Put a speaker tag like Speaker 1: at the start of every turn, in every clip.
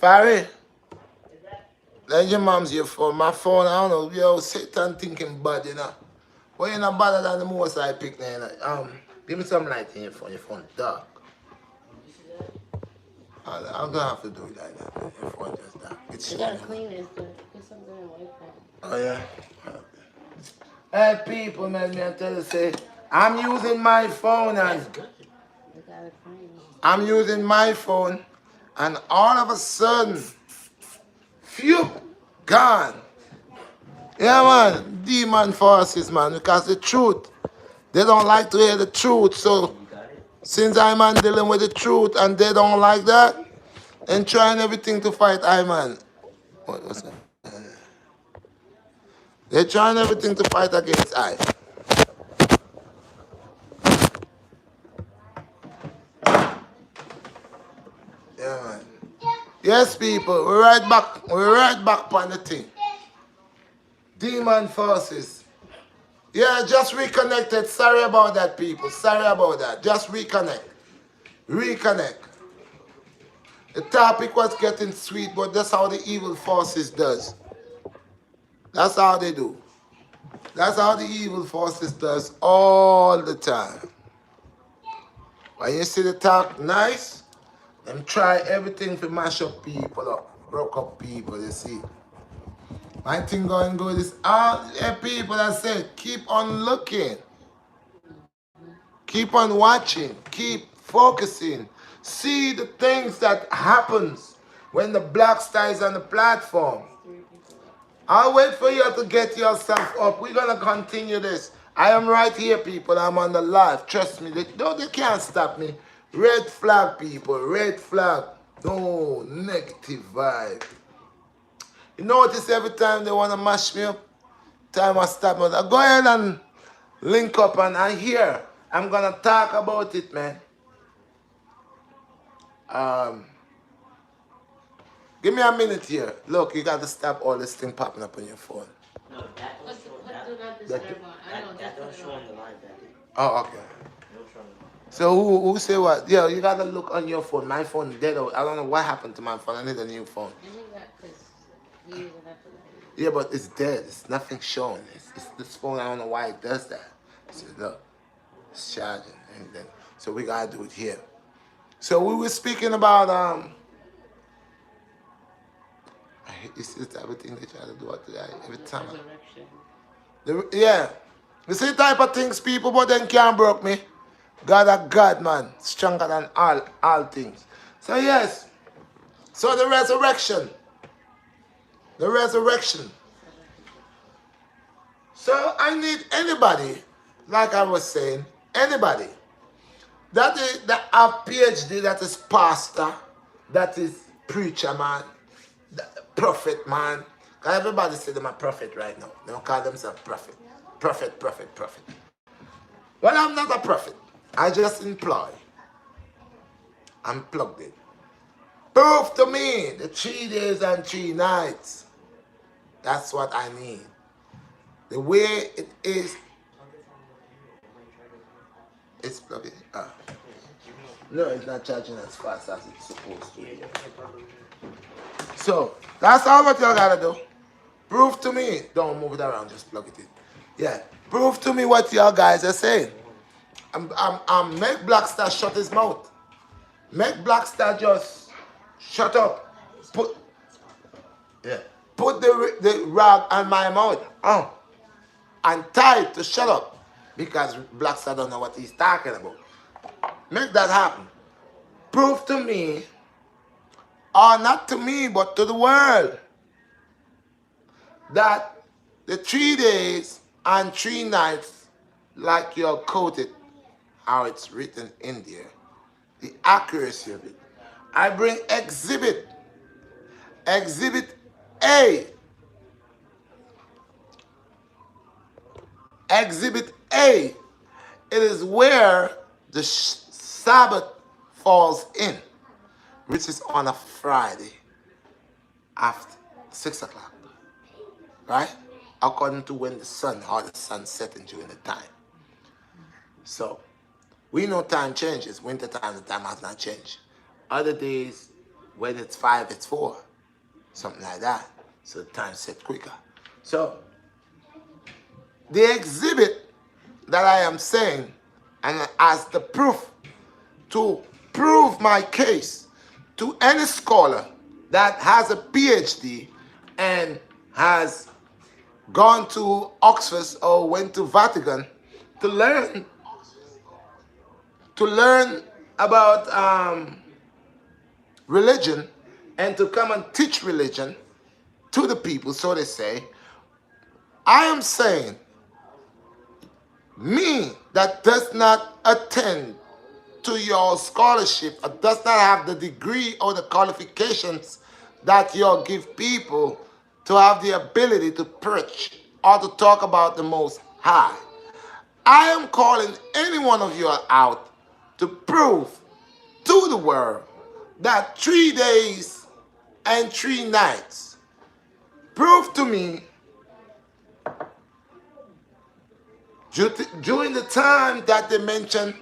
Speaker 1: Farry, let your mom's your phone. My phone, I don't know, yo, Satan thinking bad, you know. Well, you're not better than the most I pick now, you know. Give me some light in your phone. Your phone dark. I'm gonna have to do it like that. Man. Your phone just dark. It's
Speaker 2: You
Speaker 1: showing.
Speaker 2: gotta clean this, but put something in white phone.
Speaker 1: Oh yeah. Hey people, man, me I tell you, say I'm using my phone and
Speaker 2: You gotta clean.
Speaker 1: I'm using my phone, and all of a sudden, phew, gone. Yeah, man, demon forces, man, because the truth, they don't like to hear the truth. So since I'm man dealing with the truth and they don't like that, and trying everything to fight I man. What was that? They're trying everything to fight against I. Yeah, man. Yes, people, we're right back. We're right back on the thing. Demon forces. Yeah, just reconnected. Sorry about that, people. Sorry about that. Just reconnect. Reconnect. The topic was getting sweet, but that's how the evil forces does. That's how they do. That's how the evil forces does all the time. When you see the talk nice, them try everything to mash up people up, broke up people, you see. My thing going good is all the people that say keep on looking, keep on watching, keep focusing. See the things that happens when the Black Star is on the platform. I'll wait for you to get yourself up. We're gonna continue this. I am right here, people. I'm on the live. Trust me. They can't stop me. Red flag, people. Red flag. No negative vibe. You notice every time they want to mash me up, time I stop me. I go ahead and link up and I hear. I'm going to talk about it, man. Give me a minute here. Look, you got to stop all this thing popping up on your phone.
Speaker 2: No, that don't show. That don't show on the live, Daddy.
Speaker 1: Oh, okay. So who say what? Yeah, you got to look on your phone. My phone dead. I don't know what happened to my phone. I need a new phone. Yeah, but it's dead. It's nothing showing. It's this phone. I don't know why it does that. So look, it's charging, and then so we gotta do it here. So we were speaking about you see the type of thing they try to do out there every time. Yeah, you see the type of things people, but then can't broke me. God a God, man, stronger than all things. So yes, so the resurrection. The resurrection. So I need anybody, like I was saying, anybody that have PhD, that is pastor, that is preacher man, prophet man. Because everybody say they're a prophet right now. They don't call themselves prophet. Prophet, prophet, prophet. Well, I'm not a prophet. I just employ. I'm plugged in. Prove to me the 3 days and 3 nights. That's what I need. The way it is, it's plugged in. No, it's not charging as fast as it's supposed to. So, that's all what y'all gotta do. Prove to me. Don't move it around, just plug it in. Yeah. Prove to me what y'all guys are saying. Make BlackStar shut his mouth. Make BlackStar just shut up. Put the rag on my mouth. And tie it to shut up. Because BlackStar don't know what he's talking about. Make that happen. Prove to me, or not to me, but to the world, that the 3 days and 3 nights, like you're quoted, how it's written in there, the accuracy of it. I bring exhibit A. Exhibit A. It is where the Sabbath falls in, which is on a Friday after 6 o'clock, right? According to when the sun or the sun setting during the time. So, we know time changes. Winter time, the time has not changed. Other days, When it's 5, it's 4. Something like that. So the time set quicker. So the exhibit that I am saying, and as the proof to prove my case to any scholar that has a PhD and has gone to Oxford or went to Vatican to learn about religion and to come and teach religion to the people, so they say. I am saying, me that does not attend to your scholarship or does not have the degree or the qualifications that you give people to have the ability to preach or to talk about the Most High. I am calling any one of you out to prove to the world that 3 days and 3 nights. Prove to me during the time that they mentioned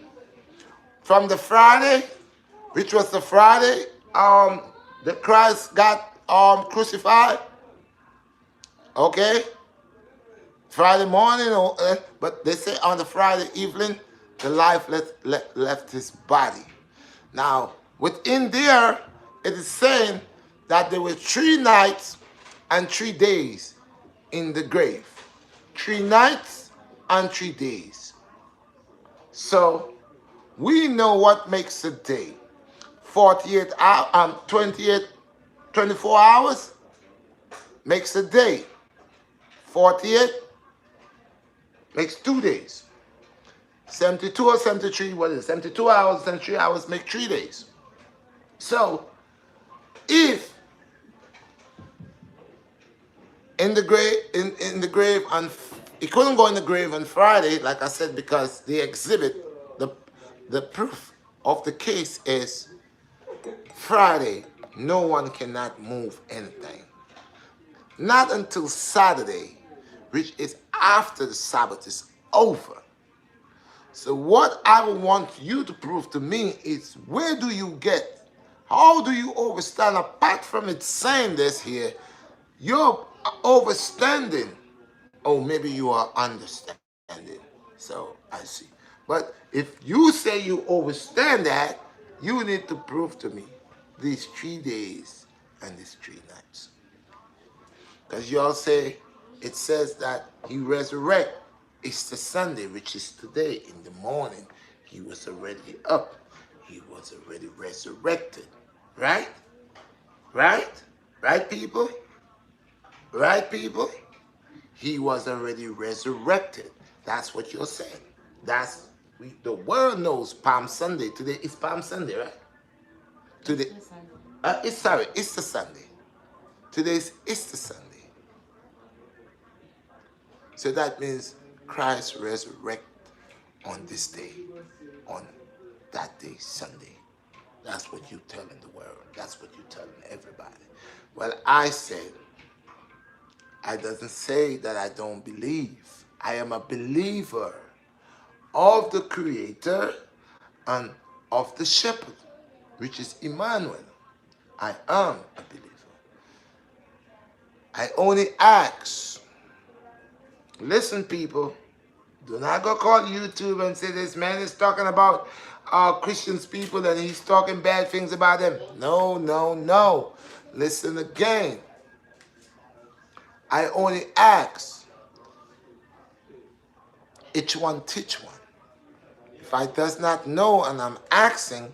Speaker 1: from the Friday, which was the Friday that Christ got crucified, okay? Friday morning, but they say on the Friday evening, the life left his body. Now, within there, it is saying that there were 3 nights and 3 days in the grave. 3 nights and 3 days. So, we know what makes a day. 48 hours, 24 hours makes a day. 48 makes 2 days. 72 or 73, what is it? 72 hours, 73 hours make 3 days. So, if in the grave on, he couldn't go in the grave on Friday, like I said, because the exhibit, the proof of the case is Friday, no one cannot move anything. Not until Saturday, which is after the Sabbath is over. So what I would want you to prove to me is, where do you get, how do you overstand, apart from it saying this here, you're overstanding, or maybe you are understanding. So I see. But if you say you overstand that, you need to prove to me these 3 days and these 3 nights. Because you all say, it says that he resurrected Easter Sunday, which is today in the morning. He was already up. He was already resurrected. Right? Right? Right, people? Right, people? He was already resurrected. That's what you're saying. The world knows Palm Sunday. Today is Palm Sunday, right? Today, Easter Sunday. Today's Easter Sunday. So that means Christ resurrected on this day, on that day, Sunday. That's what you're telling the world. That's what you're telling everybody. Well, I said, I doesn't say that I don't believe. I am a believer of the Creator and of the Shepherd, which is Emmanuel. I am a believer. I only ask, listen, people, do not go call YouTube and say this man is talking about Christians people and he's talking bad things about them. No, no, no. Listen again. I only ask, each one teach one. If I does not know and I'm asking,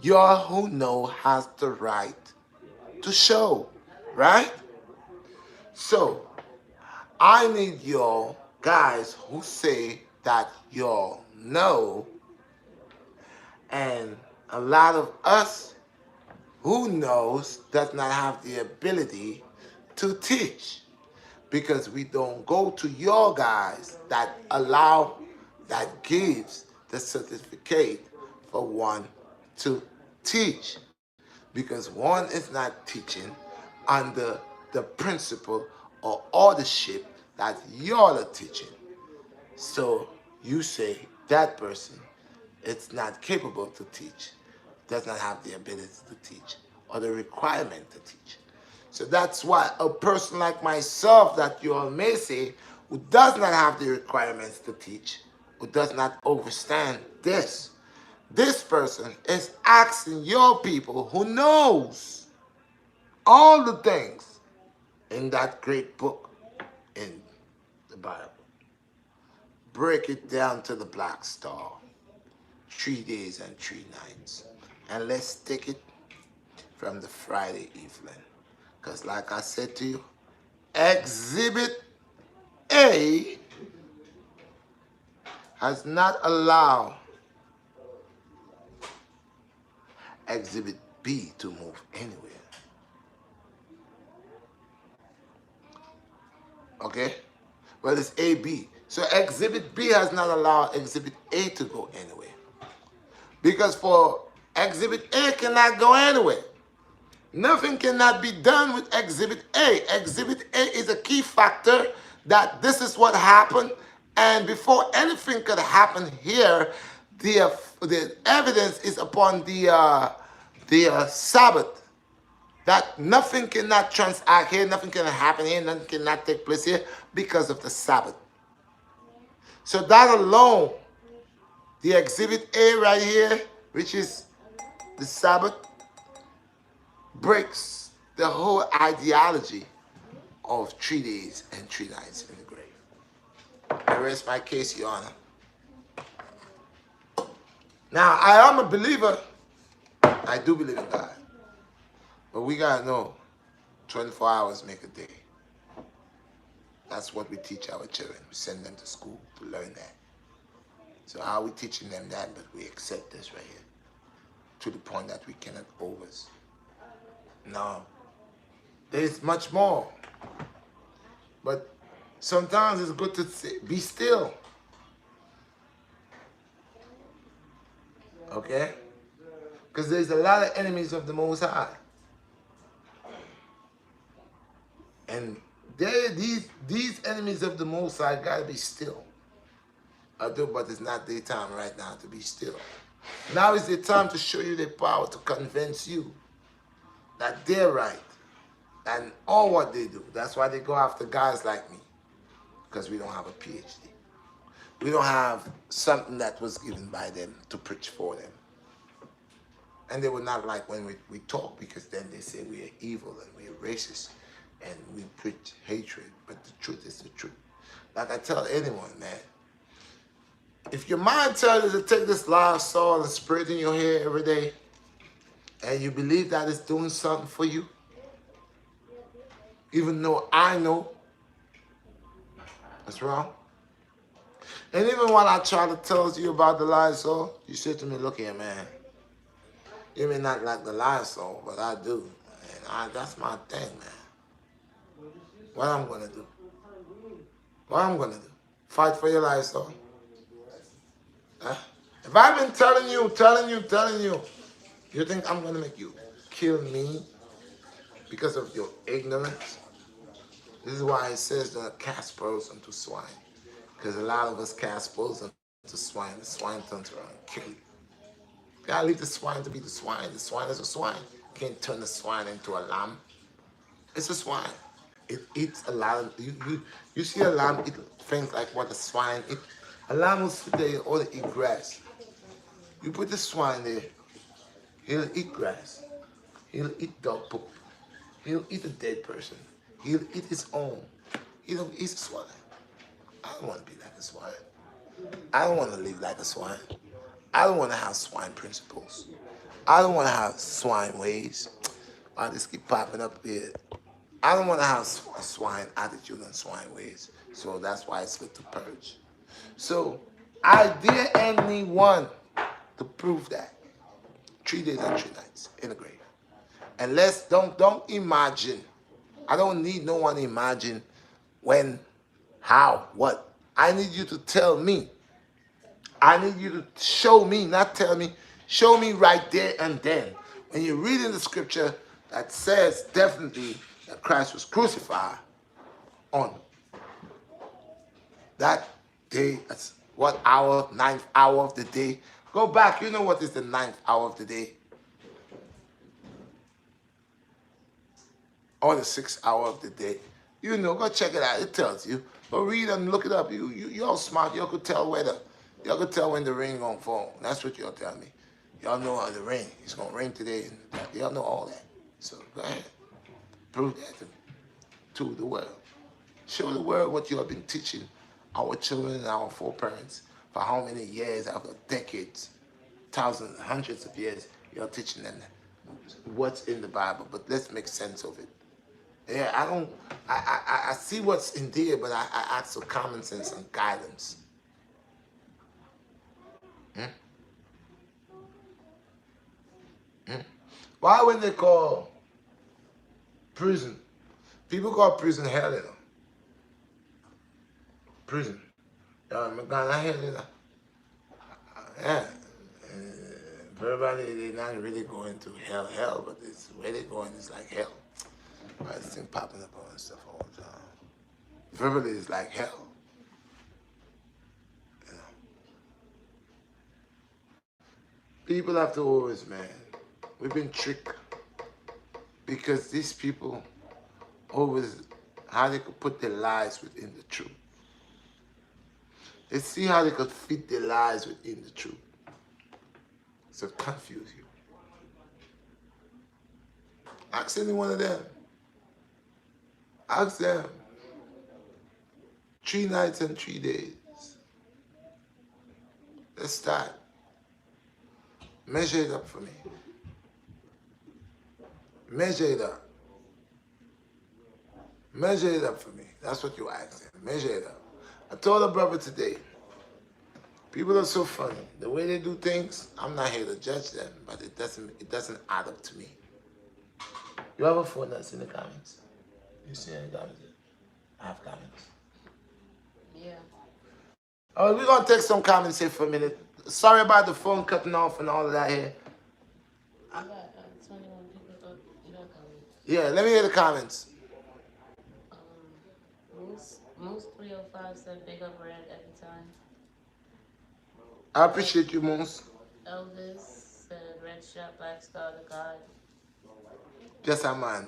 Speaker 1: you who know has the right to show, right? So, I need y'all guys who say that y'all know, and a lot of us who knows does not have the ability to teach, because we don't go to your guys that gives the certificate for one to teach, because one is not teaching under the principle or authorship that y'all are teaching. So you say that person is not capable to teach, does not have the ability to teach. or the requirement to teach. So that's why a person like myself that you all may say, who does not have the requirements to teach, who does not understand this person is asking your people who knows all the things in that great book in the Bible. Break it down to the Black Star. 3 days and 3 nights. And let's take it from the Friday evening. Because like I said to you, Exhibit A has not allowed Exhibit B to move anywhere. Okay? Well, it's AB. So Exhibit B has not allowed Exhibit A to go anywhere. Because for Exhibit A cannot go anywhere. Nothing cannot be done with Exhibit A. Exhibit A is a key factor that this is what happened, and before anything could happen here, the evidence is upon the Sabbath, that nothing cannot transact here, nothing can happen here, nothing cannot take place here because of the Sabbath. So that alone, the Exhibit A right here, which is the Sabbath, breaks the whole ideology of 3 days and 3 nights in the grave. I rest my case, Your Honor. Now, I am a believer. I do believe in God. But we got to know 24 hours make a day. That's what we teach our children. We send them to school to learn that. So how are we teaching them that, but we accept this right here to the point that we cannot over? No. There's much more. But sometimes it's good to be still. Okay? Because there's a lot of enemies of the Most High. And these enemies of the Most High got to be still. I do, but it's not their time right now to be still. Now is the time to show you their power, to convince you that they're right and all what they do. That's why they go after guys like me, because we don't have a PhD. We don't have something that was given by them to preach for them. And they would not like when we talk, because then they say we are evil and we are racist and we preach hatred. But the truth is the truth. Like I tell anyone, man, if your mind tells you to take this live salt and spray it in your hair every day, and you believe that it's doing something for you, even though I know that's wrong. And even when I try to tell you about the Lysol, you say to me, look here, man, you may not like the Lysol, but I do. And that's my thing, man. What I'm going to do? What I'm going to do? Fight for your Lysol? Huh? If I've been telling you, you think I'm going to make you kill me because of your ignorance? This is why it says don't cast pearls into swine. Because a lot of us cast pearls into swine. The swine turns around and kill you. You gotta leave the swine to be the swine. The swine is a swine. You can't turn the swine into a lamb. It's a swine. It eats a lot of, you see a lamb eat things like what a swine eats. A lamb will sit there and only eat grass. You put the swine there, he'll eat grass. He'll eat dog poop. He'll eat a dead person. He'll eat his own. He don't eat a swine. I don't want to be like a swine. I don't want to live like a swine. I don't want to have swine principles. I don't want to have swine ways. I just keep popping up here. I don't want to have a swine attitude and swine ways. So that's why it's good to purge. So I dare anyone to prove that. 3 days and 3 nights in the grave. And don't imagine. I don't need no one to imagine when, how, what. I need you to tell me. I need you to show me, not tell me. Show me right there and then. When you read in the scripture that says definitely that Christ was crucified on that day, that's what hour, 9th hour of the day. Go back, you know what is the 9th hour of the day? or the 6 hour of the day. You know, go check it out. It tells you. Go read and look it up. You're smart. You could tell weather. You could tell when the rain gonna fall. That's what y'all tell me. Y'all know how the rain. It's gonna rain today. And y'all know all that. So go ahead. Prove that to the world. Show the world what you have been teaching our children and our foreparents for how many years, after decades, thousands, hundreds of years, you're teaching them what's in the Bible. But let's make sense of it. Yeah, I see what's in there, but I ask for common sense and guidance. Hmm? Hmm? Why when they call prison, people call prison hell, you know? Prison. I hear it. Yeah. Everybody, they're not really going to hell, but it's where they're going is like hell. Right, this thing popping up on stuff all the time. Verbally is like hell. You know. People have to always, man. We've been tricked because these people always how they could put their lies within the truth. They see how they could fit their lies within the truth. So it confuse you. Ask any one of them. Ask them. 3 nights and 3 days. Let's start. Measure it up for me. Measure it up. Measure it up for me. That's what you ask them. Measure it up. I told a brother today, people are so funny. The way they do things, I'm not here to judge them, but it doesn't add up to me. You have a phone that's in the comments? You see any comments? I have comments.
Speaker 2: Yeah.
Speaker 1: Oh, we're gonna take some comments here for a minute. Sorry about the phone cutting off and all of that here.
Speaker 2: I got 21 people thought you don't comment.
Speaker 1: Yeah, let me hear the comments.
Speaker 2: Moose 305 said big up red every time.
Speaker 1: I appreciate you, Moose.
Speaker 2: Elvis said Redshot, BlackStar the God.
Speaker 1: Yes, a man.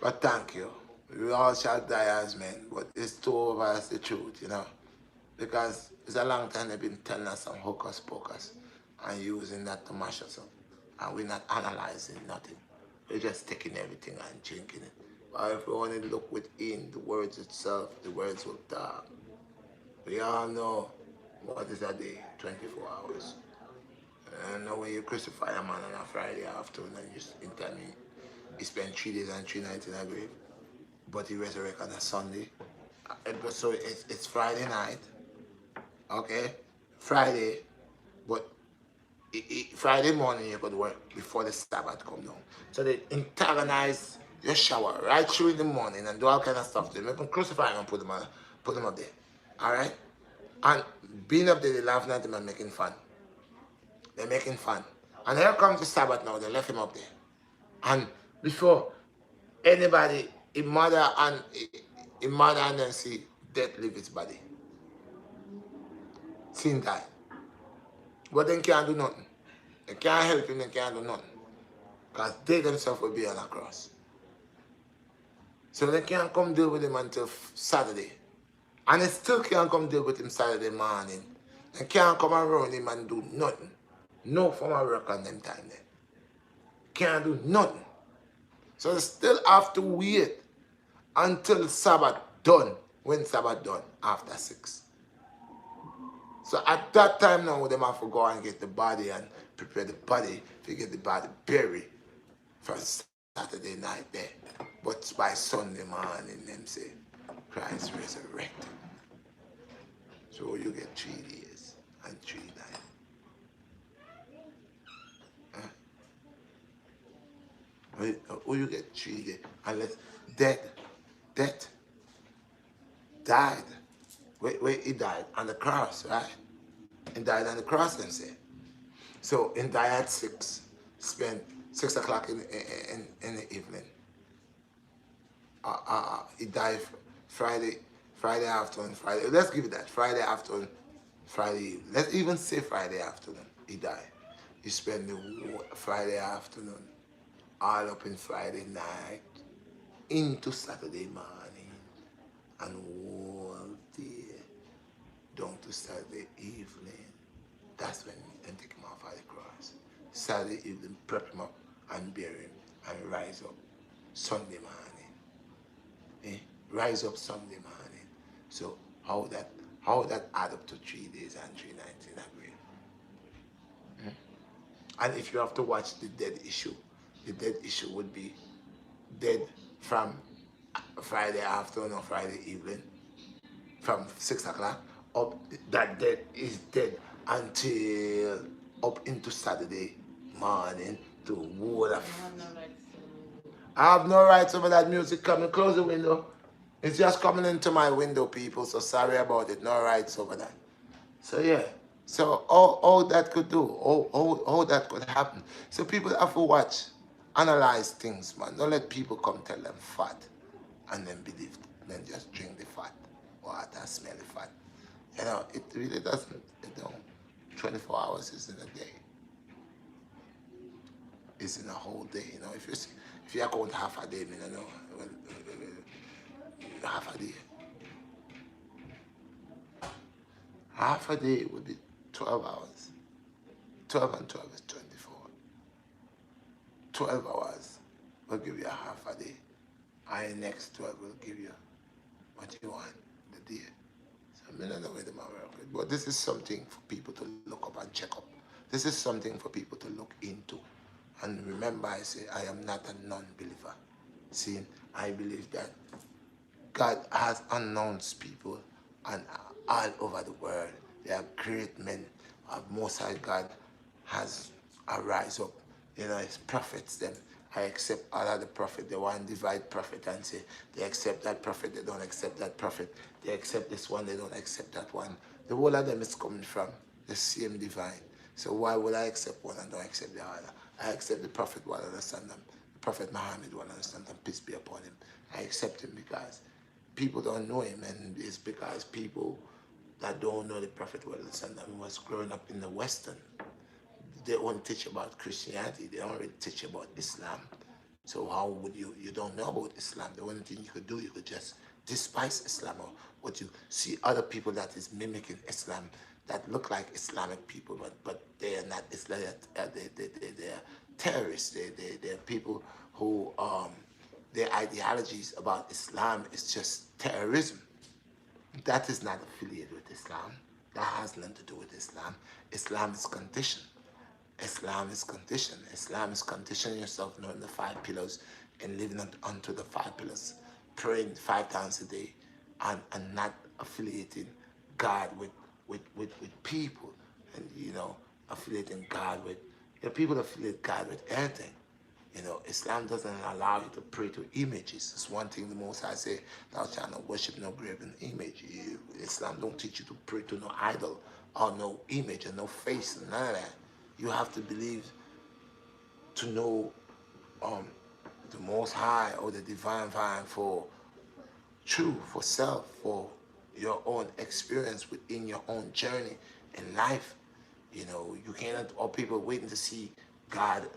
Speaker 1: But thank you. We all shall die as men, but it's two of us the truth, you know. Because it's a long time they've been telling us some hocus pocus and using that to mash us up. And we're not analyzing nothing. We're just taking everything and drinking it. But if we only look within the words itself, the words will talk. We all know what is a day, 24 hours. And when you crucify a man on a Friday afternoon and you tell me he spent 3 days and 3 nights in a grave, but he resurrected on a Sunday. So it's Friday night, okay? Friday, but Friday morning you could work before the Sabbath come down. So they antagonize your shower right through in the morning and do all kind of stuff. They make them crucify him and put them up there. Alright? And being up there, they laughing at him and making fun. They're making fun. And here comes the Sabbath now, they left him up there. And before anybody, a mother and then see death leave his body. Sin die. But they can't do nothing. They can't help him, they can't do nothing. Because they themselves will be on a cross. So they can't come deal with him until Saturday. And they still can't come deal with him Saturday morning. They can't come around him and do nothing. No form of work on them time there. Can't do nothing. So they still have to wait until Sabbath done. When Sabbath done? After 6. So at that time now, they have to go and get the body and prepare the body to get the body buried for Saturday night there. But by Sunday morning, them say, Christ resurrected. So you get 3 days and 3 nights. Or you get 3 days. Unless death died. Wait, he died on the cross, right? He died on the cross, them say. So he died at 6. Spent 6 o'clock in the evening. He died Friday afternoon, Friday. Let's give it that. Friday afternoon, Friday. Let's even say Friday afternoon. He died. He spent the Friday afternoon all up in Friday night. into Saturday morning and all day down to Saturday evening. That's when they take him off of the cross. Saturday evening, prep him up and bury him and rise up Sunday morning. Rise up Sunday morning. So how that add up to 3 days and 3 nights in a grave? And if you have to watch the dead issue would be dead from Friday afternoon or Friday evening, from 6 o'clock up. That dead is dead until up into Saturday morning to whole of. I have no rights over that music coming. Close the window. It's just coming into my window, people, so sorry about it. No rights over that. So yeah. So all that could do, all that could happen. So people have to watch, analyze things, man. Don't let people come tell them fat and then believe it. Then just drink the fat water, smell the fat. You know, it really doesn't, 24 hours is in a day. It's in a whole day, you know. If you account half a day, I know, half a day. Half a day would be 12 hours. 12 and 12 is 24. 12 hours will give you a half a day. And the next 12 will give you what you want, the day. So I don't know where they might work with. But this is something for people to look up and check up. This is something for people to look into. And remember, I say, I am not a non-believer. See, I believe that God has announced people and all over the world. There are great men of Most High God has arise up. You know, it's prophets them. I accept all of the prophet. They want to divide prophet and say they accept that prophet, they don't accept that prophet. They accept this one, they don't accept that one. The whole of them is coming from the same divine. So why would I accept one and don't accept the other? I accept the prophet one, understand them. The prophet Muhammad one, understand them. Peace be upon him. I accept him because people don't know him, and it's because people that don't know the prophet well, understand them. He was growing up in the Western. They only teach about Christianity. They don't really teach about Islam. So how would you don't know about Islam? The only thing you could do, you could just despise Islam, or what you see other people that is mimicking Islam that look like Islamic people, but they are not Islamic. They are terrorists. They're people who their ideologies about Islam is just terrorism. That is not affiliated with Islam. That has nothing to do with Islam. Islam is condition. Islam is condition. Islam is conditioning yourself knowing the 5 pillars and living unto the 5 pillars, praying 5 times a day, and not affiliating God with people, and affiliating God with people affiliate God with anything. Islam doesn't allow you to pray to images. It's one thing the Most High say, thou shalt not worship no graven image. Islam don't teach you to pray to no idol or no image or no face, none of that. You have to believe to know the Most High or the Divine for truth, for self, for your own experience within your own journey in life. You cannot, or people waiting to see God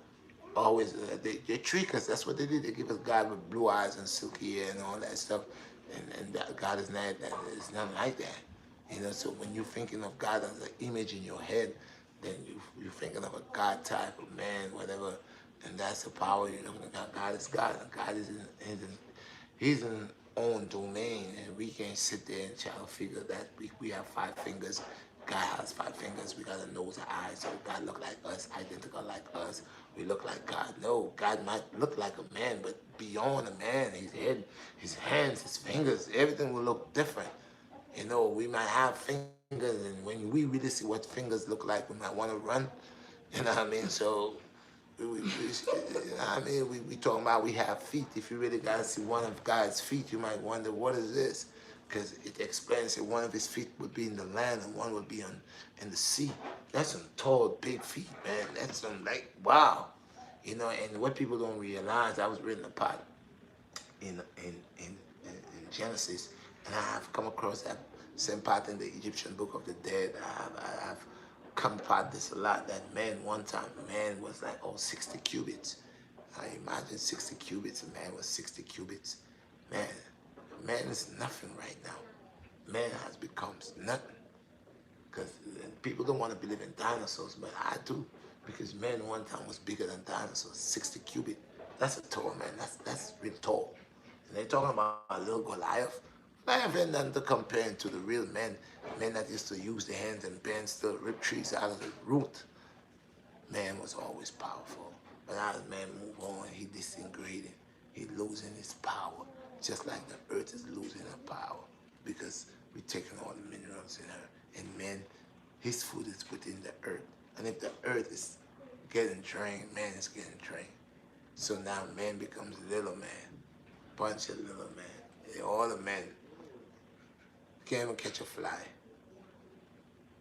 Speaker 1: always, they trick us. That's what they did. They give us God with blue eyes and silky hair and all that stuff. And that God is not, it's nothing like that. So when you're thinking of God as an image in your head, then you're thinking of a God type of man, whatever, and that's the power you're looking at. God is God, and God is He's in own domain, and we can't sit there and try to figure that we have 5 fingers. God has 5 fingers. We got a nose and eyes, so God look like us, identical like us. We look like God. No, God might look like a man, but beyond a man, his head, his hands, his fingers, everything will look different. We might have fingers, and when we really see what fingers look like, we might want to run. You know what I mean? So, we talking about we have feet. If you really got to see one of God's feet, you might wonder, what is this? Because it explains that one of his feet would be in the land and one would be in the sea. That's some tall, big feet, man. That's some, wow. And what people don't realize, I was reading a part in Genesis, and I have come across that same part in the Egyptian Book of the Dead. I have come part this a lot, that man one time, man was like 60 cubits. I imagine 60 cubits, a man was 60 cubits. Man, man is nothing right now. Man has become nothing. Because people don't want to believe in dinosaurs, but I do. Because man one time was bigger than dinosaurs, 60 cubit. That's a tall man. That's real tall. And they're talking about a little Goliath. Goliath ain't nothing to compare to the real men. Men that used to use their hands and bend still rip trees out of the root. Man was always powerful. But as man move on, he disintegrated. He losing his power. Just like the earth is losing her power. Because we're taking all the minerals in her. And man, his food is within the earth. And if the earth is getting drained, man is getting drained. So now man becomes little man. Bunch of little men. And all the men can't even catch a fly.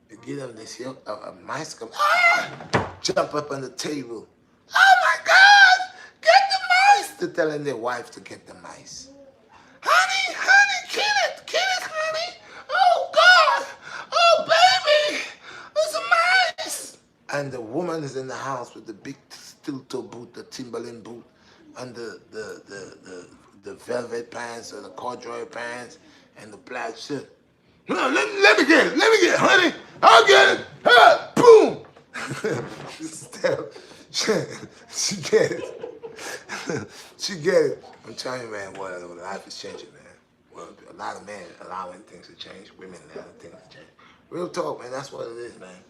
Speaker 1: You get them this here, a mice come, jump up on the table. Oh my God, get the mice! They're telling their wife to get the mice. Honey, kill it, honey. Oh God, oh baby, there's a mice. And the woman is in the house with the big steel toe boot, the Timberland boot, and the velvet pants or the corduroy pants and the black shirt. No, let me get it, honey. I'll get it. Boom. Still, she get it. She get it. I'm telling you, man, what life is changing, man. Well, a lot of men allowing things to change. Women allowing things to change. Real talk, man. That's what it is, man.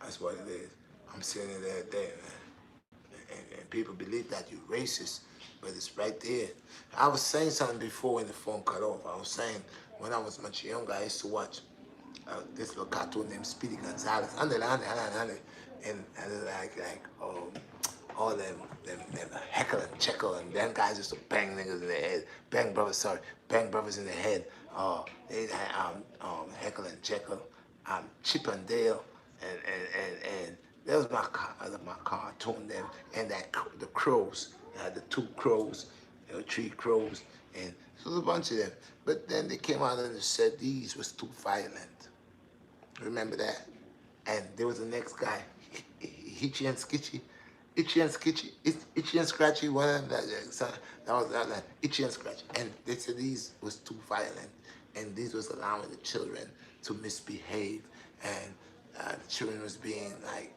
Speaker 1: That's what it is. I'm seeing it every day, man. And people believe that you're racist, but it's right there. I was saying something before when the phone cut off. I was saying when I was much younger, I used to watch this little cartoon named Speedy Gonzales. And all them heckle and checkle, and them guys used to bang niggas in the head, bang brothers in the head. They had heckle and jekyll, Chip and Dale, and that was my cartoon then, and the crows, the two crows, three crows, and so there's a bunch of them. But then they came out and said these was too violent. Remember that? And there was the next guy, Hitchy and Skitchy. Itchy and Scratchy, one of them, that was Itchy and Scratchy. And they said these was too violent, and these was allowing the children to misbehave, and the children was being like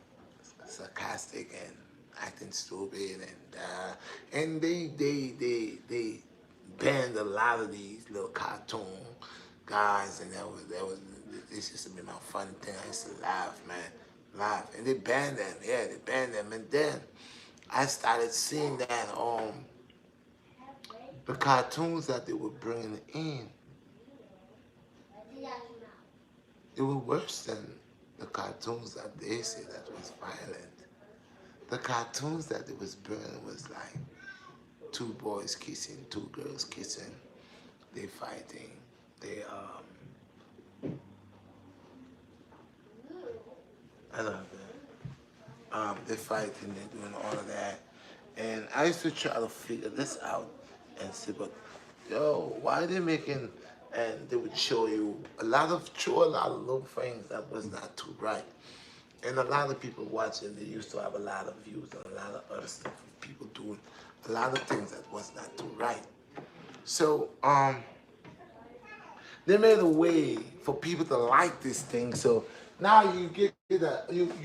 Speaker 1: sarcastic and acting stupid, and they banned a lot of these little cartoon guys, and this used to be my fun thing. I used to laugh, man. And they banned them, and then I started seeing that the cartoons that they were bringing in, they were worse than the cartoons that they said that was violent. The cartoons that they was bringing was like two boys kissing, two girls kissing, they fighting, I love that. They're fighting, they're doing all of that. And I used to try to figure this out and see, but yo, why are they making, and they would show you a lot of little things that was not too right. And a lot of people watching, they used to have a lot of views and a lot of other stuff, people doing a lot of things that was not too right. So, they made a way for people to like this thing. So now you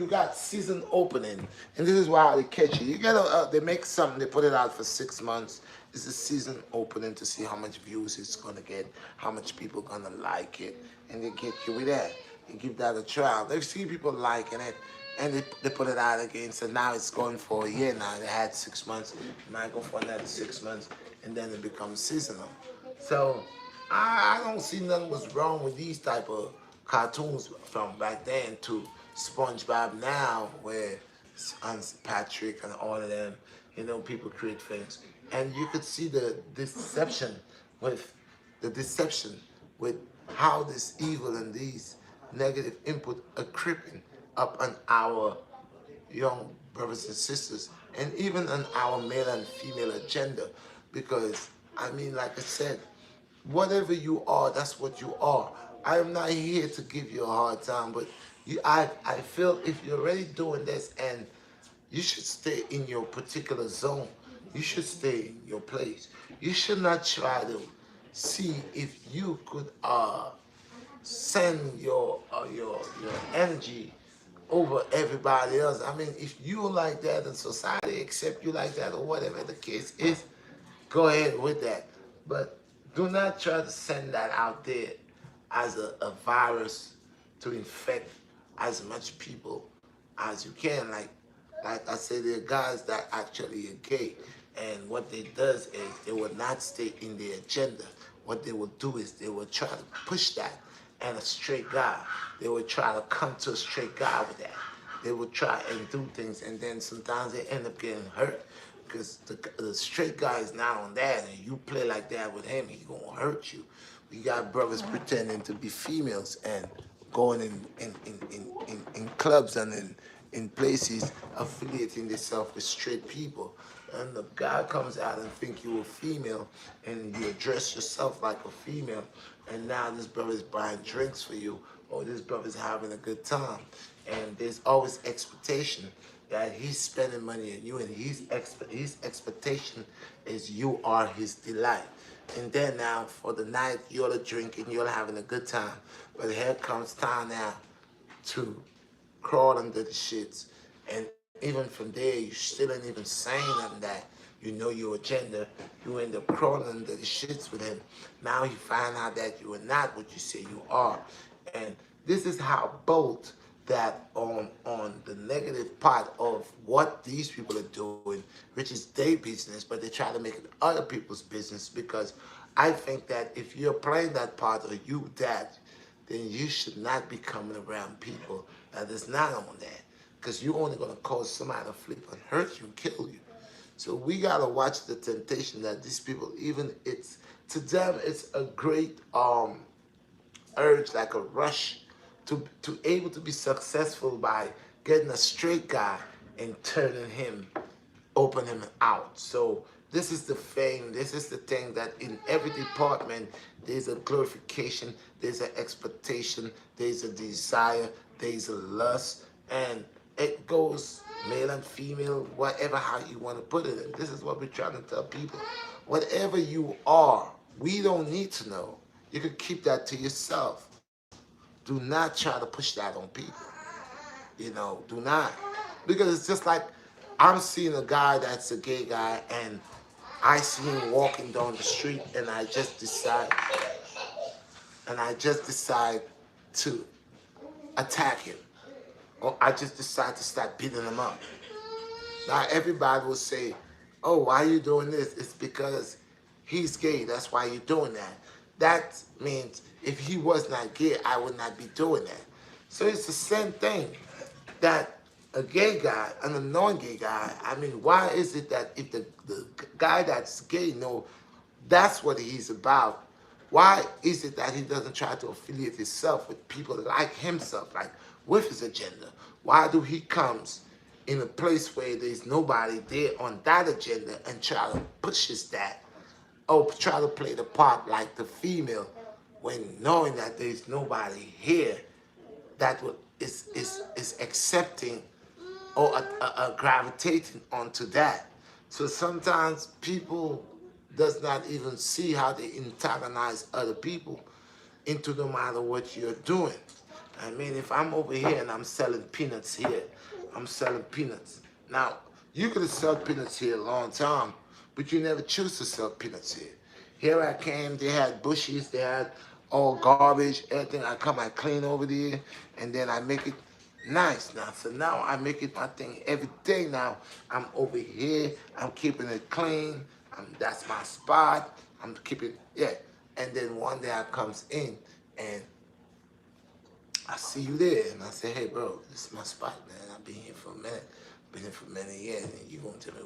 Speaker 1: got season opening, and this is why they catch you. You get they make something, they put it out for 6 months. It's a season opening to see how much views it's gonna get, how much people gonna like it, and they get you with that. They give that a trial. They see people liking it, and they put it out again. So now it's going for a year now. They had 6 months, might go for another 6 months, and then it becomes seasonal. So I don't see nothing was wrong with these type of cartoons from back then to SpongeBob now, where Patrick and all of them, people create things. And you could see the deception with how this evil and these negative input are creeping up on our young brothers and sisters, and even on our male and female agenda. Because, I mean, like I said, whatever you are, that's what you are. I am not here to give you a hard time, but I feel if you're already doing this, and you should stay in your particular zone. You should stay in your place. You should not try to see if you could send your energy over everybody else. I mean, if you like that and society accept you like that or whatever the case is, go ahead with that. But do not try to send that out there as a virus to infect as much people as you can. Like I said, there are guys that actually are gay, and what they does is they will not stay in their agenda. What they will do is they will try to push that, and a straight guy, they will try to come to a straight guy with that. They will try and do things, and then sometimes they end up getting hurt because the straight guy is not on that, and you play like that with him, he gonna hurt you. We got brothers pretending to be females and going in clubs and in places affiliating themselves with straight people. And the guy comes out and think you a female and you dress yourself like a female, and now this brother's buying drinks for you or this brother's having a good time. And there's always expectation that he's spending money on you, and his expectation is you are his delight. And then now for the night, you're drinking, you're having a good time. But here comes time now to crawl under the shits. And even from there, you still ain't even saying nothing that you know your agenda. You end up crawling under the shits with him. Now you find out that you are not what you say you are. And this is how both that on the negative part of what these people are doing, which is their business, but they try to make it other people's business, because I think that if you're playing that part or you that, then you should not be coming around people that is not on that, because you're only going to cause somebody to flip and hurt you and kill you. So we got to watch the temptation that these people, even it's, to them, it's a great urge, like a rush to able to be successful by getting a straight guy and turning him, open him out. So this is the thing, this is the thing that in every department there's a glorification, there's an expectation, there's a desire, there's a lust, and it goes male and female, whatever how you want to put it. And this is what we're trying to tell people. Whatever you are, we don't need to know. You can keep that to yourself. Do not try to push that on people. Do not. Because it's just like I'm seeing a guy that's a gay guy, and I see him walking down the street, and I just decide to attack him. Or I just decide to start beating him up. Now everybody will say, "Oh, why are you doing this?" It's because he's gay. That's why you're doing that. That means if he was not gay, I would not be doing that. So it's the same thing that a gay guy and a non-gay guy. I mean, why is it that if the guy that's gay know that's what he's about, why is it that he doesn't try to affiliate himself with people like himself, like with his agenda? Why do he comes in a place where there's nobody there on that agenda and try to pushes that, or try to play the part like the female, when knowing that there's nobody here that is accepting or gravitating onto that. So sometimes people does not even see how they antagonize other people into no matter what you're doing. I mean, if I'm over here and I'm selling peanuts here, I'm selling peanuts. Now, you could have sold peanuts here a long time, but you never choose to sell peanuts here. Here I came, they had bushes, they had all garbage, everything. I come, I clean over there, and then I make it nice now. So now I make it my thing every day now. I'm over here, I'm keeping it clean. That's my spot. I'm keeping, yeah. And then one day I comes in, and I see you there, and I say, "Hey, bro, this is my spot, man. I've been here for a minute. Been here for many years, and you gonna tell me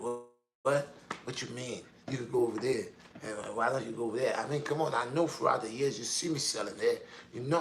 Speaker 1: what? What you mean? You could go over there, and why don't you go over there? I mean, come on. I know throughout the years you see me selling there. You know